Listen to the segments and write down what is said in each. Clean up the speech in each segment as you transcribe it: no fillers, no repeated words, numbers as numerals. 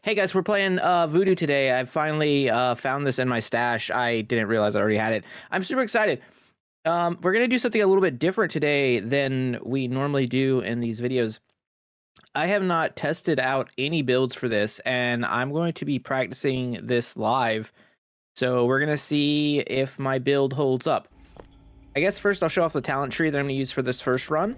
Hey guys, we're playing Voodoo today. I finally found this in my stash. I didn't realize I already had it. I'm super excited. We're going to do something a little bit different today than we normally do in these videos. I have not tested out any builds for this, and I'm going to be practicing this live. So we're going to see if my build holds up. I guess first I'll show off the talent tree that I'm going to use for this first run.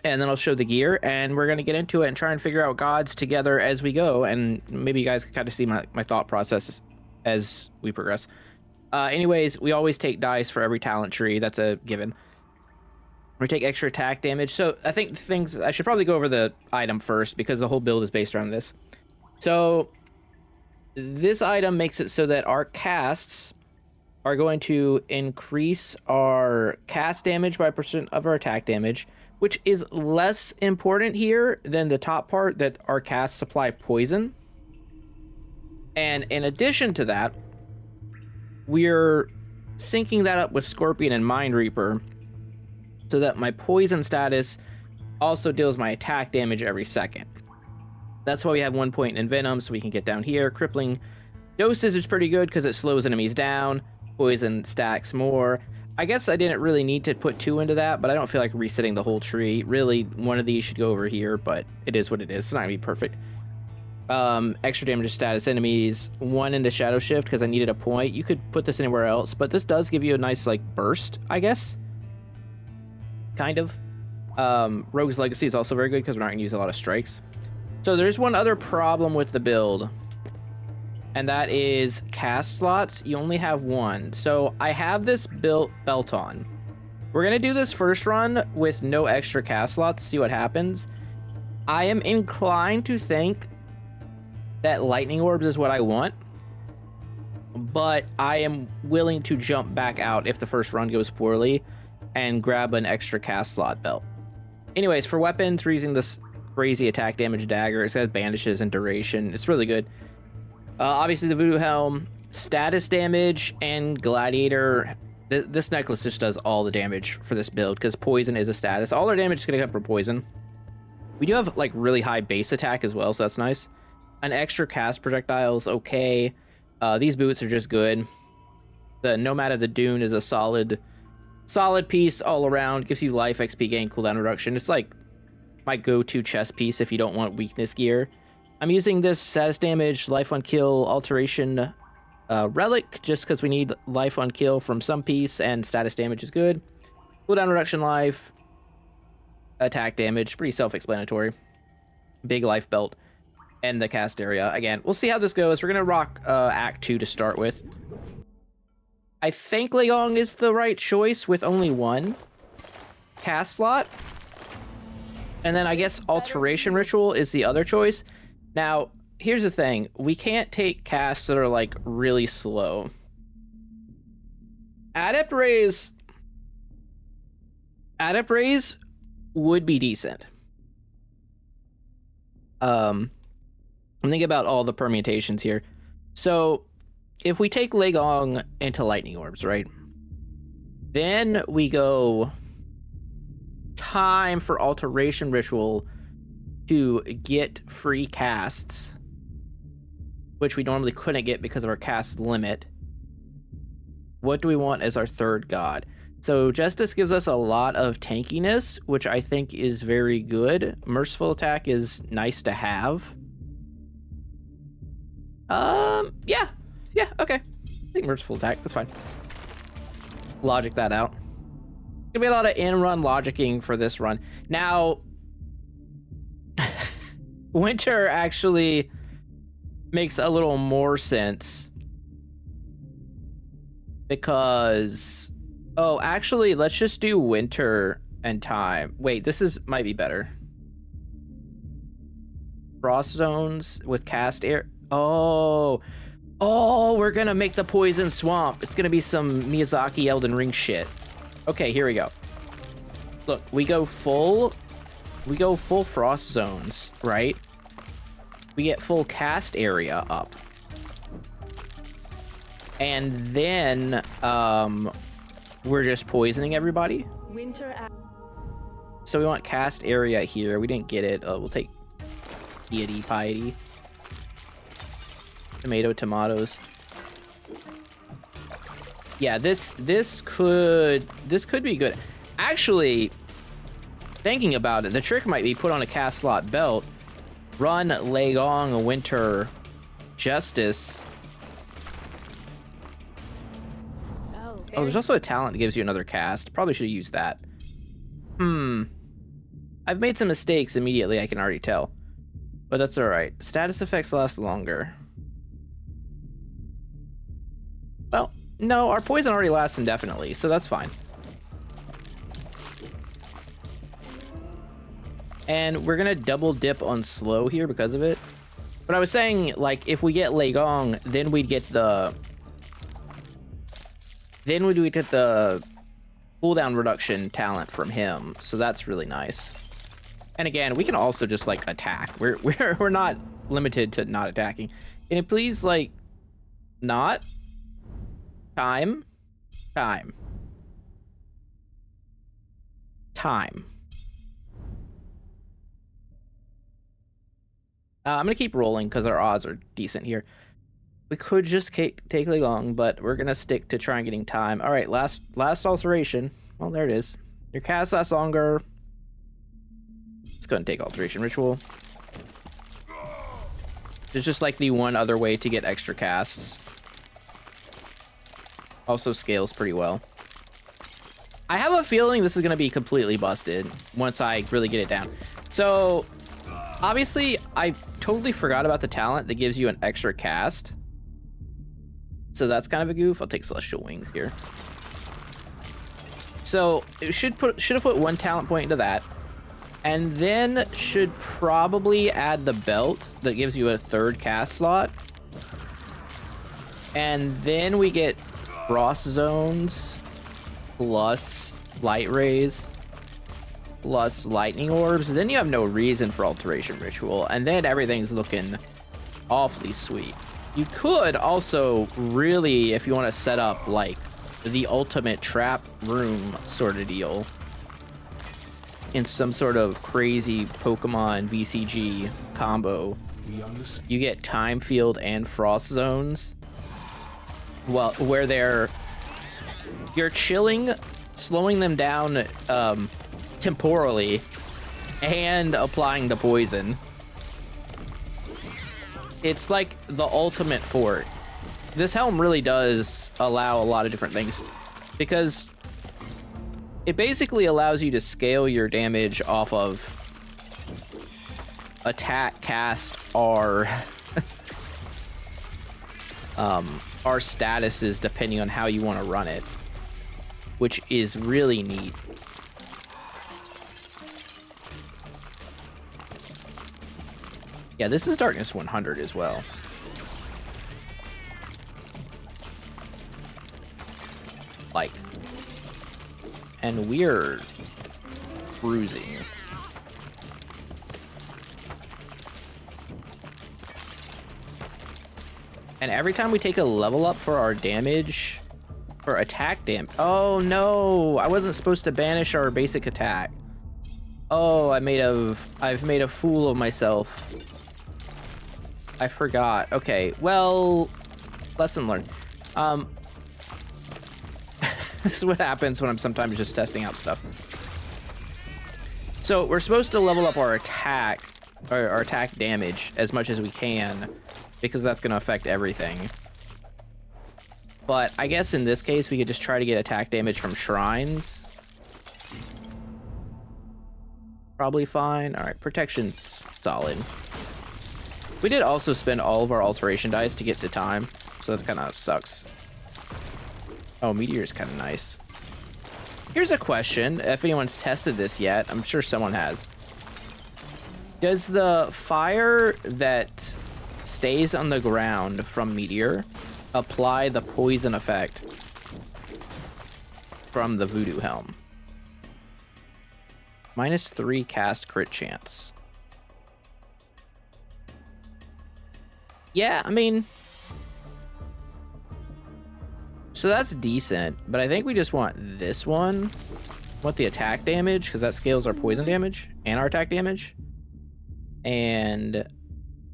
And then I'll show the gear, and we're going to get into it and try and figure out gods together as we go. And maybe you guys can kind of see my thought process as we progress. Anyways, we always take dice for every talent tree. That's a given. We take extra attack damage. So I think I should probably go over the item first because the whole build is based around this. So this item makes it so that our casts are going to increase our cast damage by % of our attack damage, which is less important here than the top part, that our casts supply poison. And in addition to that, we're syncing that up with Scorpion and Mind Reaper so that my poison status also deals my attack damage every second. That's why we have 1 point in Venom, so we can get down here. Crippling doses is pretty good because it slows enemies down. Poison stacks more. I guess I didn't really need to put 2 into that, but I don't feel like resetting the whole tree. Really, one of these should go over here, but it is what it is. It's not gonna be perfect. Extra damage to status enemies, 1 into Shadow Shift because I needed a point. You could put this anywhere else, but this does give you a nice like burst, I guess. Kind of. Rogue's Legacy is also very good because we're not gonna use a lot of strikes. So there's one other problem with the build, and that is cast slots. You only have 1. So I have this belt on. We're gonna do this first run with no extra cast slots, see what happens. I am inclined to think that lightning orbs is what I want, but I am willing to jump back out if the first run goes poorly and grab an extra cast slot belt. Anyways, for weapons, we're using this crazy attack damage dagger. It says bandishes and duration. It's really good. Obviously the Voodoo Helm, status damage, and Gladiator. This necklace just does all the damage for this build because poison is a status. All our damage is going to come from poison. We do have like really high base attack as well, so that's nice. An extra cast projectiles, okay. These boots are just good. The Nomad of the Dune is a solid piece all around. Gives you life, XP gain, cooldown reduction. It's like my go-to chest piece if you don't want weakness gear. I'm using this status damage, life on kill, alteration relic, just because we need life on kill from some piece, and status damage is good. Cooldown reduction life, attack damage, pretty self-explanatory. Big life belt, and the cast area. Again, we'll see how this goes. We're going to rock Act 2 to start with. I think Leong is the right choice with only 1 cast slot. And then I guess Alteration Ritual is the other choice. Now, here's the thing. We can't take casts that are, like, really slow. Adept Raise would be decent. I'm thinking about all the permutations here. So, if we take Legong into Lightning Orbs, right? Then we go time for Alteration Ritual to get free casts, which we normally couldn't get because of our cast limit. What do we want as our third god? So Justice gives us a lot of tankiness, which I think is very good. Merciful Attack is nice to have. Yeah, okay. I think Merciful Attack, that's fine. Logic that out. Gonna be a lot of in-run logicking for this run. Now, Winter actually makes a little more sense because, oh, actually, let's just do Winter and Time. Wait, might be better. Frost zones with cast air. Oh, we're gonna make the poison swamp. It's gonna be some Miyazaki Elden Ring shit. Okay, here we go. Look, we go full frost zones, right? We get full cast area up. And then we're just poisoning everybody. So we want cast area here. We didn't get it. We'll take Piety. Tomatoes. Yeah, this could be good. Actually, thinking about it, the trick might be put on a cast slot belt, run Legong Winter Justice. Oh, there's also a talent that gives you another cast. Probably should have used that. I've made some mistakes immediately, I can already tell. But that's alright. Status effects last longer. Well, no, our poison already lasts indefinitely, so that's fine. And we're gonna double dip on slow here because of it. But I was saying, like, if we get Legong, then we'd get the... Then we'd get the cooldown reduction talent from him, so that's really nice. And again, we can also just, like, attack. We're not limited to not attacking. Can it please, like, not? Time. I'm gonna keep rolling because our odds are decent here. We could just take Legong, but we're gonna stick to trying getting time. All right, last alteration. Well, there it is. Your cast lasts longer. Let's go ahead and take alteration ritual. There's just like the one other way to get extra casts. Also scales pretty well. I have a feeling this is gonna be completely busted once I really get it down. So obviously I totally forgot about the talent that gives you an extra cast. So that's kind of a goof. I'll take Celestial Wings here. So it should have put one talent point into that. And then should probably add the belt that gives you a third cast slot. And then we get Frost Zones plus Light Rays plus Lightning Orbs. Then you have no reason for Alteration Ritual. And then everything's looking awfully sweet. You could also really, if you want to set up like the ultimate trap room sort of deal in some sort of crazy Pokemon VCG combo, you get Time Field and Frost Zones. Well, where you're chilling, slowing them down temporally, and applying the poison. It's like the ultimate fort. This helm really does allow a lot of different things because it basically allows you to scale your damage off of attack, cast, or our statuses depending on how you want to run it, which is really neat. Yeah, this is Darkness 100 as well. Like, and we're cruising. And every time we take a level up for our damage, for attack damage. Oh no, I wasn't supposed to banish our basic attack. Oh, I've made a fool of myself. I forgot. Okay, well, lesson learned. This is what happens when I'm sometimes just testing out stuff. So we're supposed to level up our attack, or our attack damage as much as we can, because that's going to affect everything. But I guess in this case, we could just try to get attack damage from shrines. Probably fine. All right, protection solid. We did also spend all of our alteration dice to get to time, so that kind of sucks. Oh, meteor is kind of nice. Here's a question, if anyone's tested this yet. I'm sure someone has. Does the fire that stays on the ground from meteor apply the poison effect from the voodoo helm? -3 cast crit chance. Yeah, I mean, so that's decent, but I think we just want this one. Want the attack damage, because that scales our poison damage and our attack damage. And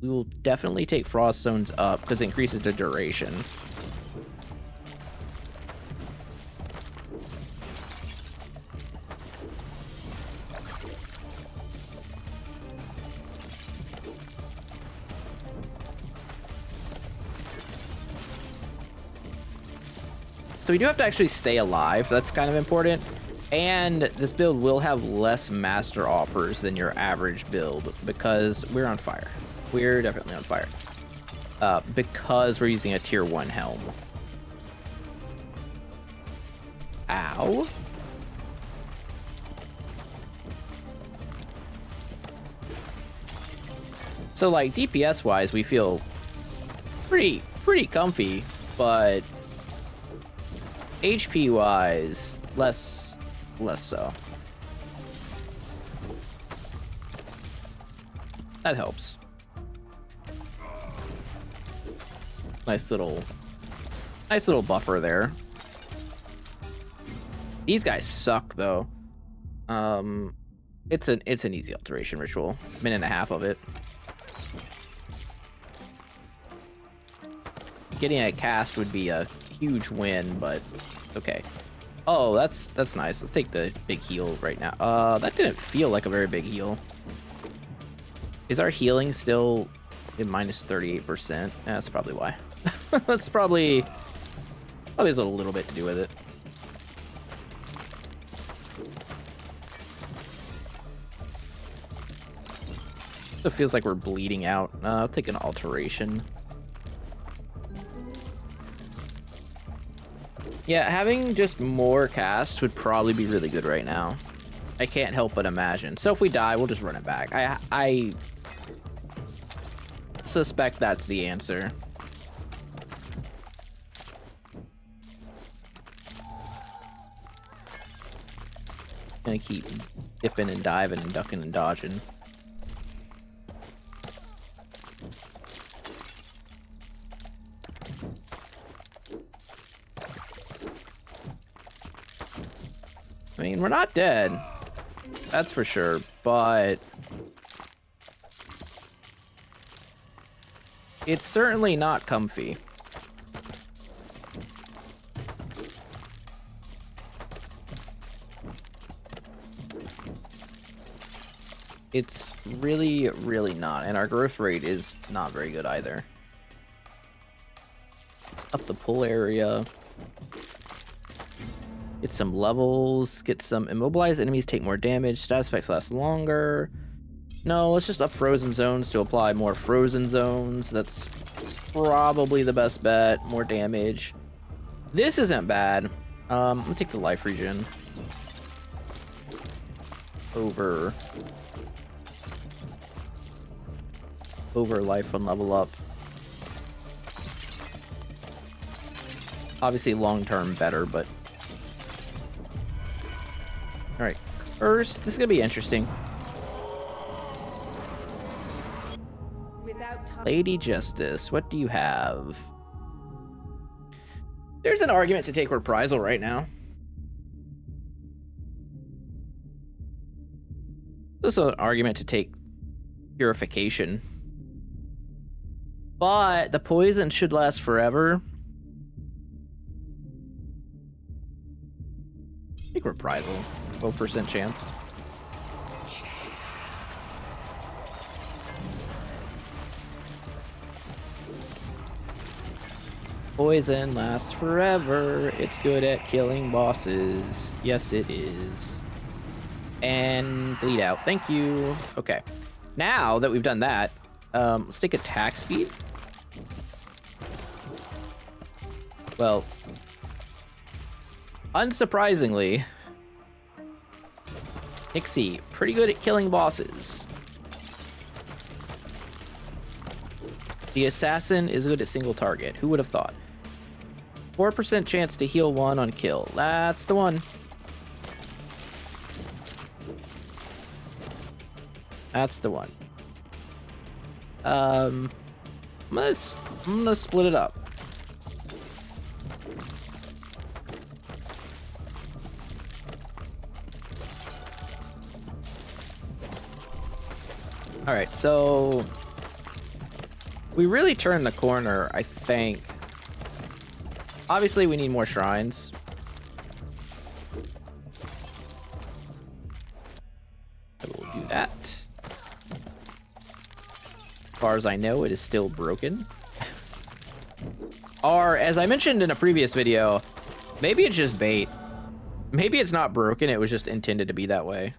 We will definitely take Frost Zones up because it increases the duration. So we do have to actually stay alive. That's kind of important. And this build will have less master offers than your average build because we're on fire. We're definitely on fire. Because we're using a tier 1 helm. Ow. So like DPS wise, we feel pretty comfy, but HP wise, less so. That helps. Nice little buffer there. These guys suck though. It's an easy alteration ritual. Minute and a half of it. Getting a cast would be a huge win, but okay. Oh, that's nice. Let's take the big heal right now. That didn't feel like a very big heal. Is our healing still in minus 38%? That's probably why. That's probably has a little bit to do with it. It feels like we're bleeding out. I'll take an alteration. Yeah, having just more casts would probably be really good right now. I can't help but imagine. So if we die, we'll just run it back. I suspect that's the answer. Gonna keep dipping and diving and ducking and dodging. I mean, we're not dead. That's for sure, but it's certainly not comfy. It's really, really not, and our growth rate is not very good either. Up the pull area. Get some levels, get some immobilized enemies take more damage, status effects last longer. No, let's just up frozen zones to apply more frozen zones. That's probably the best bet. More damage. This isn't bad. I'm gonna take the life regen over life and level up. Obviously long term better, but all right, first, this is gonna be interesting. Lady Justice, what do you have? There's an argument to take Reprisal right now. There's an argument to take Purification. But the poison should last forever. Take Reprisal. 12% chance. Poison lasts forever. It's good at killing bosses. Yes, it is. And bleed out. Thank you. Okay. Now that we've done that, let's take attack speed. Well, unsurprisingly, Nixie, pretty good at killing bosses. The assassin is good at single target. Who would have thought? 4% chance to heal one on kill. That's the one. That's the one. I'm gonna split it up. All right, so We really turned the corner, I think. Obviously, we need more shrines. I will do that. As far as I know, it is still broken. Or, as I mentioned in a previous video, maybe it's just bait. Maybe it's not broken, it was just intended to be that way.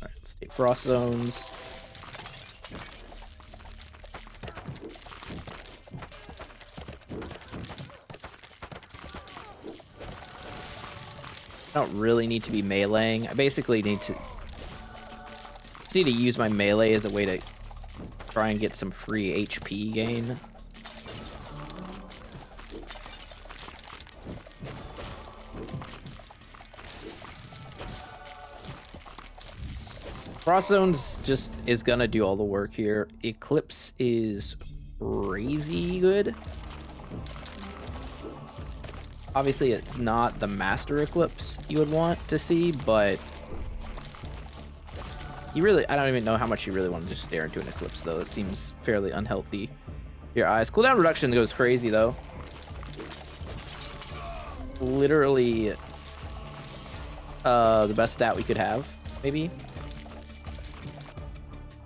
Alright, let's take frost zones. I don't really need to be meleeing. I basically need to use my melee as a way to try and get some free HP gain. Frost zones just is gonna do all the work here. Eclipse is crazy good. Obviously, it's not the master eclipse you would want to see, but you really, I don't even know how much you really want to just stare into an eclipse, though. It seems fairly unhealthy for your eyes. Cooldown reduction goes crazy, though. Literally the best stat we could have, maybe.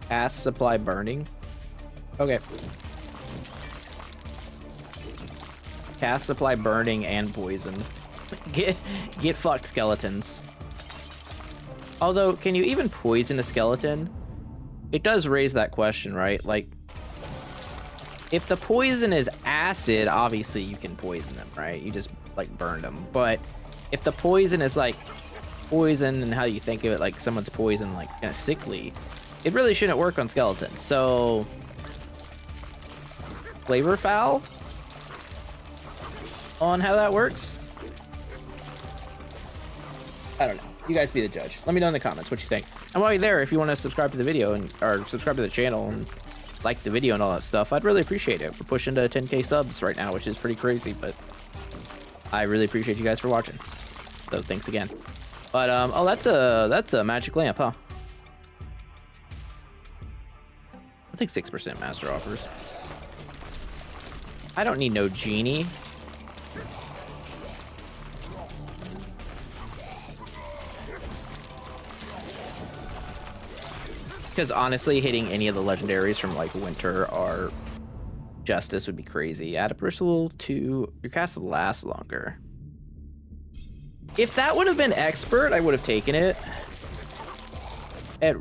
Cast supply burning. Okay. Cast supply burning and poison. Get fucked, skeletons. Although, can you even poison a skeleton? It does raise that question, right? Like, if the poison is acid, obviously you can poison them, right? You just, like, burn them. But if the poison is, like, poison and how you think of it, like someone's poison, like, kind of sickly, it really shouldn't work on skeletons. So, flavor foul on how that works? I don't know. You guys be the judge. Let me know in the comments what you think. And while you're there, if you want to subscribe to the video or subscribe to the channel and like the video and all that stuff, I'd really appreciate it. We're pushing to 10K subs right now, which is pretty crazy, but I really appreciate you guys for watching. So thanks again. But oh, that's a magic lamp, huh? I'll take 6% master offers. I don't need no genie. Because honestly, hitting any of the legendaries from like Winter or Justice would be crazy. Add a Bristle to your cast lasts longer. If that would have been Expert, I would have taken it. At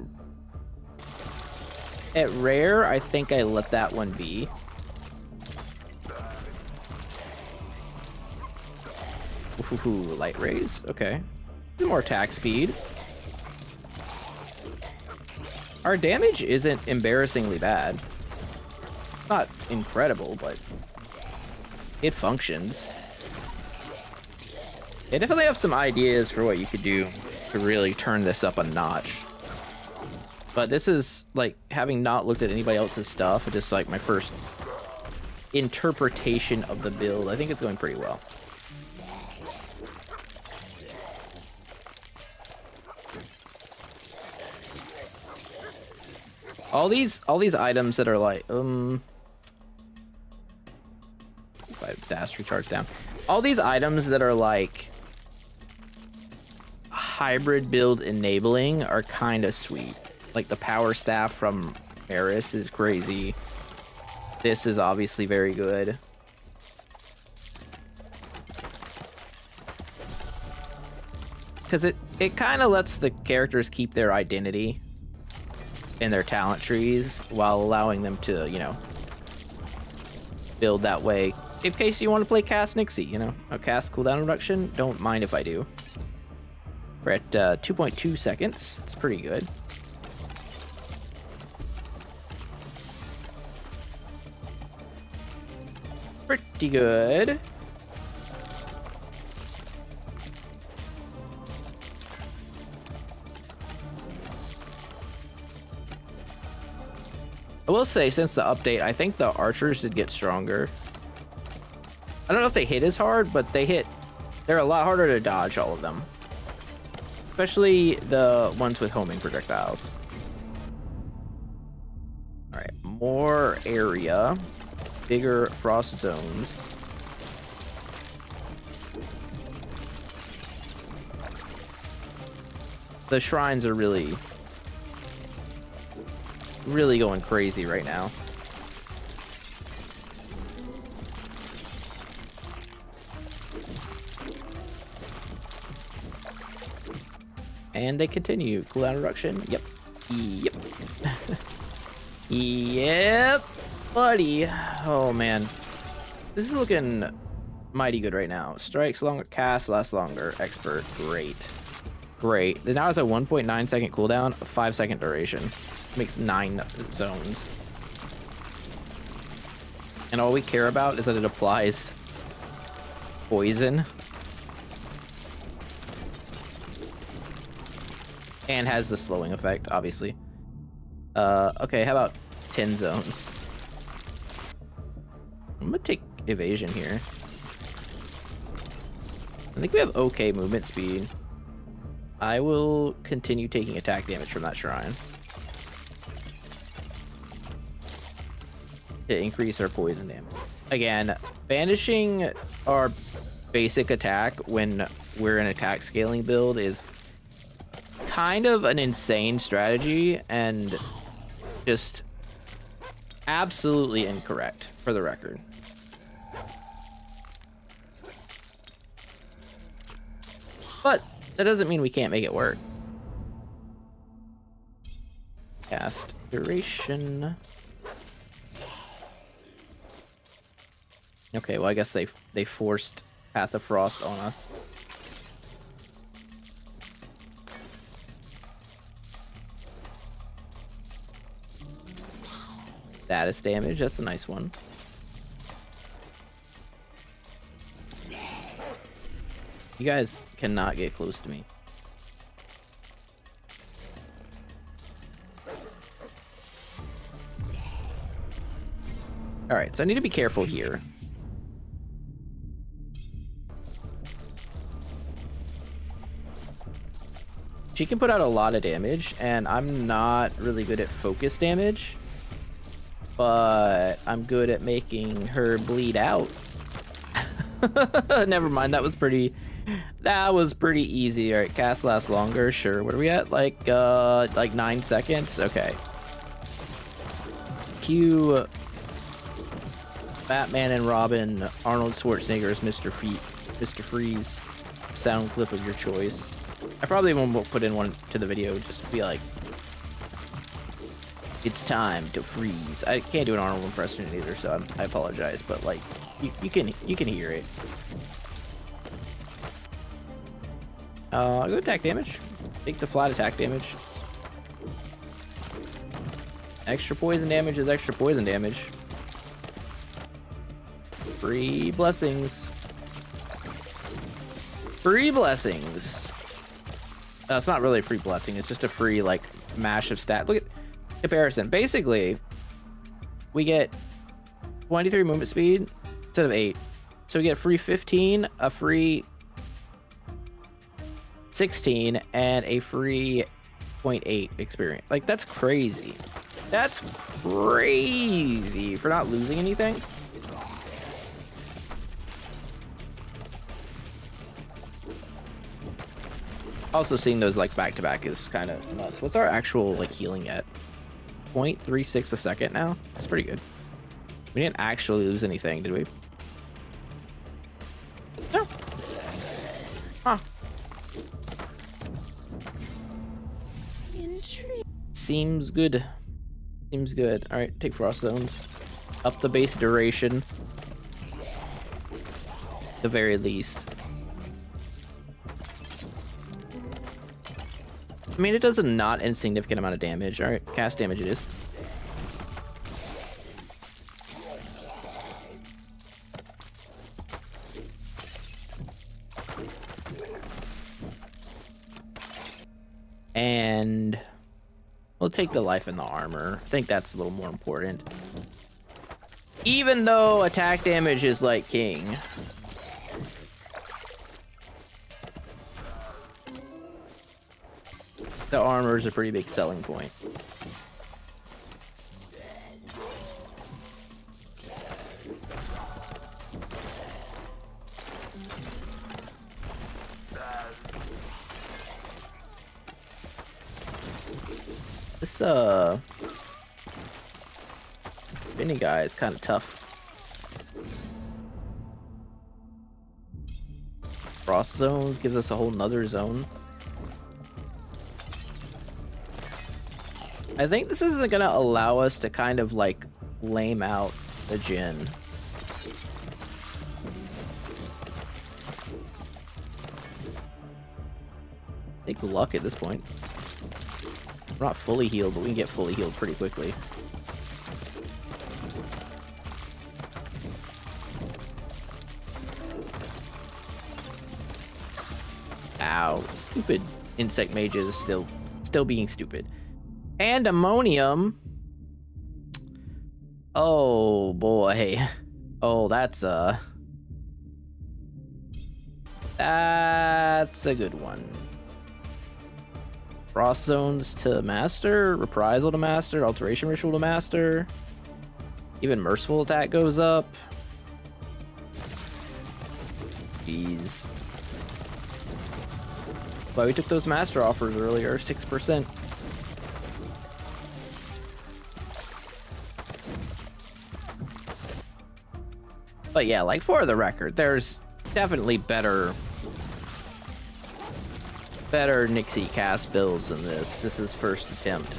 Rare, I think I let that one be. Ooh, light rays. Okay. More attack speed. Our damage isn't embarrassingly bad. Not incredible, but it functions. I definitely have some ideas for what you could do to really turn this up a notch. But this is, like, having not looked at anybody else's stuff, just like my first interpretation of the build. I think it's going pretty well. All these items that are like, if I dash recharge down. All these items that are like hybrid build enabling are kind of sweet. Like the power staff from Eris is crazy. This is obviously very good. Because it kind of lets the characters keep their identity in their talent trees while allowing them to, you know, build that way. In case you want to play Cast Nixie, you know, a cast cooldown reduction, don't mind if I do. We're at 2.2 seconds. It's pretty good. Pretty good. I will say, since the update, I think the archers did get stronger. I don't know if they hit as hard, but they're a lot harder to dodge, all of them. Especially the ones with homing projectiles. Alright, more area, bigger frost zones. The shrines are really going crazy right now. And they continue. Cooldown reduction. Yep. Yep. Yep, buddy. Oh, man. This is looking mighty good right now. Strikes longer, cast lasts longer. Expert. Great. Great. Now it's a 1.9 second cooldown, a 5 second duration. Makes 9 zones. And all we care about is that it applies poison. And has the slowing effect, obviously. Okay, how about 10 zones? I'm gonna take evasion here. I think we have okay movement speed. I will continue taking attack damage from that shrine to increase our poison damage. Again, banishing our basic attack when we're in attack scaling build is kind of an insane strategy and just absolutely incorrect, for the record. But that doesn't mean we can't make it work. Cast duration. Okay, well, I guess they forced Path of Frost on us. Status damage, that's a nice one. You guys cannot get close to me. Alright, so I need to be careful here. She can put out a lot of damage, and I'm not really good at focus damage. But I'm good at making her bleed out. Never mind, that was pretty easy. All right, cast lasts longer, sure. What are we at? Like 9 seconds? Okay. Cue Batman and Robin, Arnold Schwarzenegger's Mr. Freeze sound clip of your choice. I probably won't put in one to the video, just be like, it's time to freeze. I can't do an Arnold impression either, so I apologize, but like, you can hear it. I'll go attack damage. Take the flat attack damage. Extra poison damage is extra poison damage. Free blessings. Free blessings. It's not really a free blessing. It's just a free, like, mash of stat. Look at comparison. Basically, we get 23 movement speed instead of 8. So we get free 15, a free 16, and a free 0.8 experience. Like, that's crazy. That's crazy for not losing anything. Also, seeing those like back to back is kind of nuts. What's our actual like healing at? 0.36 a second now? That's pretty good. We didn't actually lose anything, did we? No. Huh. Seems good. Seems good. All right, take frost zones. Up the base duration. At the very least. I mean, it does a not insignificant amount of damage. All right, cast damage it is. And we'll take the life and the armor. I think that's a little more important. Even though attack damage is like king. The armor is a pretty big selling point. This Vinny guy is kind of tough. Frost zones gives us a whole nother zone. I think this isn't gonna allow us to kind of like lame out the Djinn. Take luck at this point. We're not fully healed, but we can get fully healed pretty quickly. Ow, stupid insect mages still being stupid. Pandemonium. Oh boy. Oh, that's a good one. Frost zones to master, reprisal to master, alteration ritual to master. Even merciful attack goes up. Jeez. But we took those master offers earlier, 6%. But yeah, like for the record, there's definitely better Nixie cast builds than this. This is first attempt.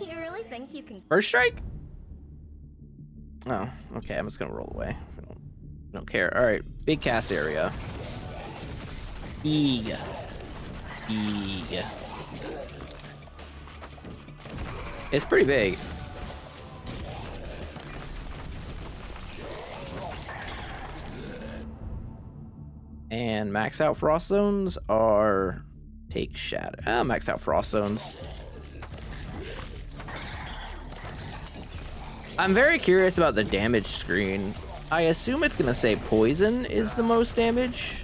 You really think you can? First strike? Oh, okay. I'm just gonna roll away. I don't care. All right, big cast area. Eeg. It's pretty big. And max out frost zones are take shadow. Max out frost zones. I'm very curious about the damage screen. I assume it's gonna say poison is the most damage,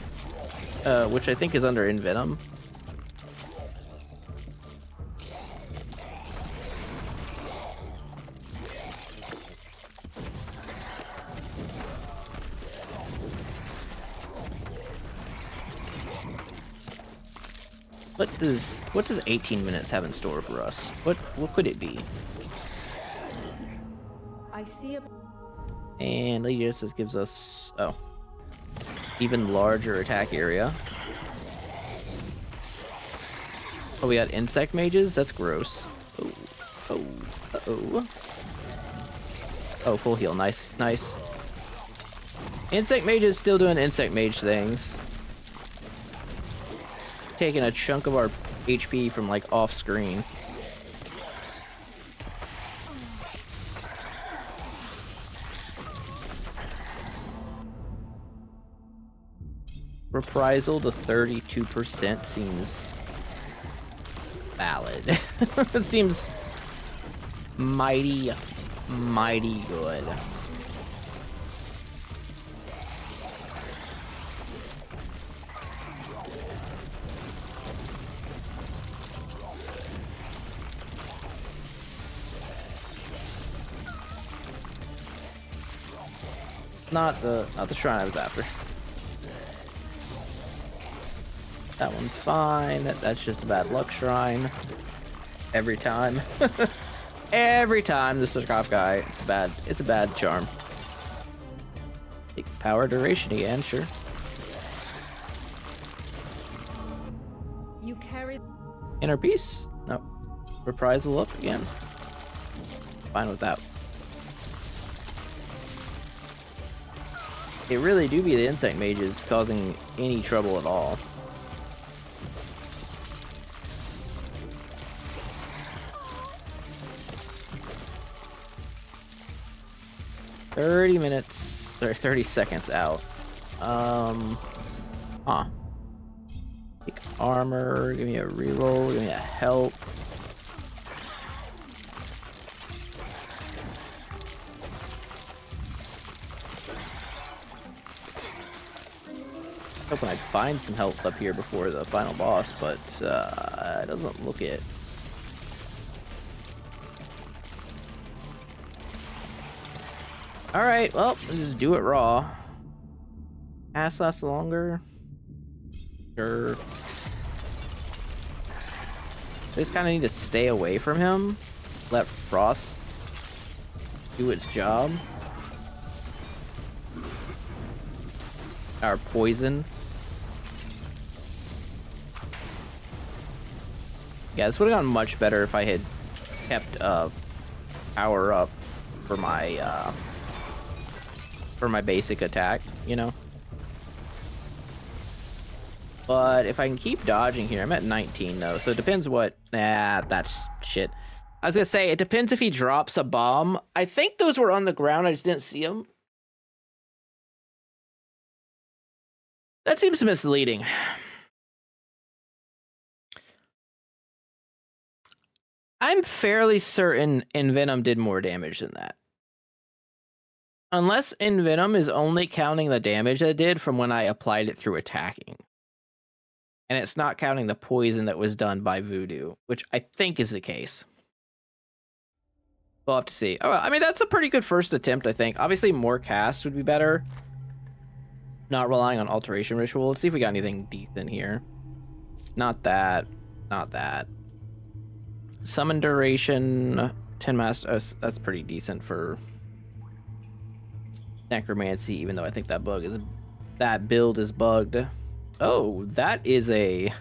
which I think is under envenom. What does 18 minutes have in store for us? What could it be? I see a. And Lady Justice gives us even larger attack area. Oh, we got insect mages? That's gross. Oh, full heal. Nice. Insect mages still doing insect mage things. Taking a chunk of our HP from like off screen. Reprisal to 32% seems valid. It seems mighty good. Not the shrine I was after. That one's fine. That's just a bad luck shrine. Every time. Every time the sarcophagus guy, it's a bad charm. Take power duration again, sure. You carry. Inner peace? No. Reprisal up again. Fine with that. It really do be the insect mages causing any trouble at all. $30 or 30 seconds out. Take armor, give me a reroll, give me a help. Hoping I'd find some health up here before the final boss, but it doesn't look it. Alright, well, let's just do it raw. Ass lasts longer. Sure. Just kind of need to stay away from him. Let Frost do its job. Our poison. Yeah, this would have gone much better if I had kept power up for my basic attack, you know. But if I can keep dodging here, I'm at 19 though, so it depends what. Nah, that's shit. I was gonna say it depends if he drops a bomb. I think those were on the ground. I just didn't see them. That seems misleading. I'm fairly certain Envenom did more damage than that. Unless Envenom is only counting the damage that it did from when I applied it through attacking. And it's not counting the poison that was done by Voodoo, which I think is the case. We'll have to see. Oh, I mean, that's a pretty good first attempt, I think. Obviously, more casts would be better. Not relying on Alteration Ritual. Let's see if we got anything decent here. Not that. Not that. Summon duration, 10 master. That's pretty decent for Necromancy, even though I think that build is bugged. Oh, that is a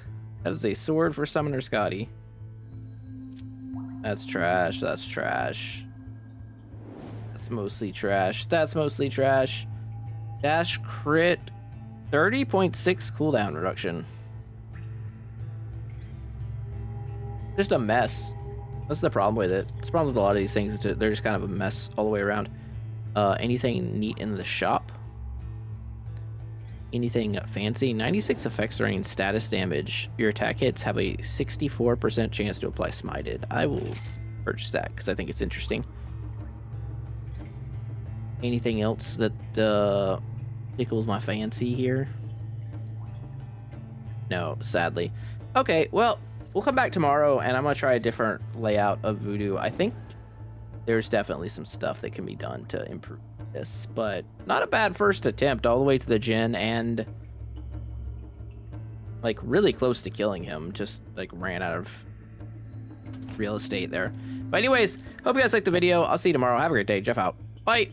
sword for Summoner Scotty. That's trash. That's trash. That's mostly trash. That's mostly trash. Dash crit, 30.6 cooldown reduction. Just a mess. That's the problem with it. It's the problem with a lot of these things. They're just kind of a mess all the way around. Anything neat in the shop? Anything fancy? 96 effects range, status damage. Your attack hits have a 64% chance to apply smited. I will purchase that because I think it's interesting. Anything else that tickles my fancy here? No, sadly. Okay, well, we'll come back tomorrow and I'm gonna try a different layout of Voodoo. I think there's definitely some stuff that can be done to improve this, but not a bad first attempt all the way to the Djinn and like really close to killing him. Just like ran out of real estate there. But anyways, hope you guys liked the video. I'll see you tomorrow. Have a great day. Jeff out. Bye.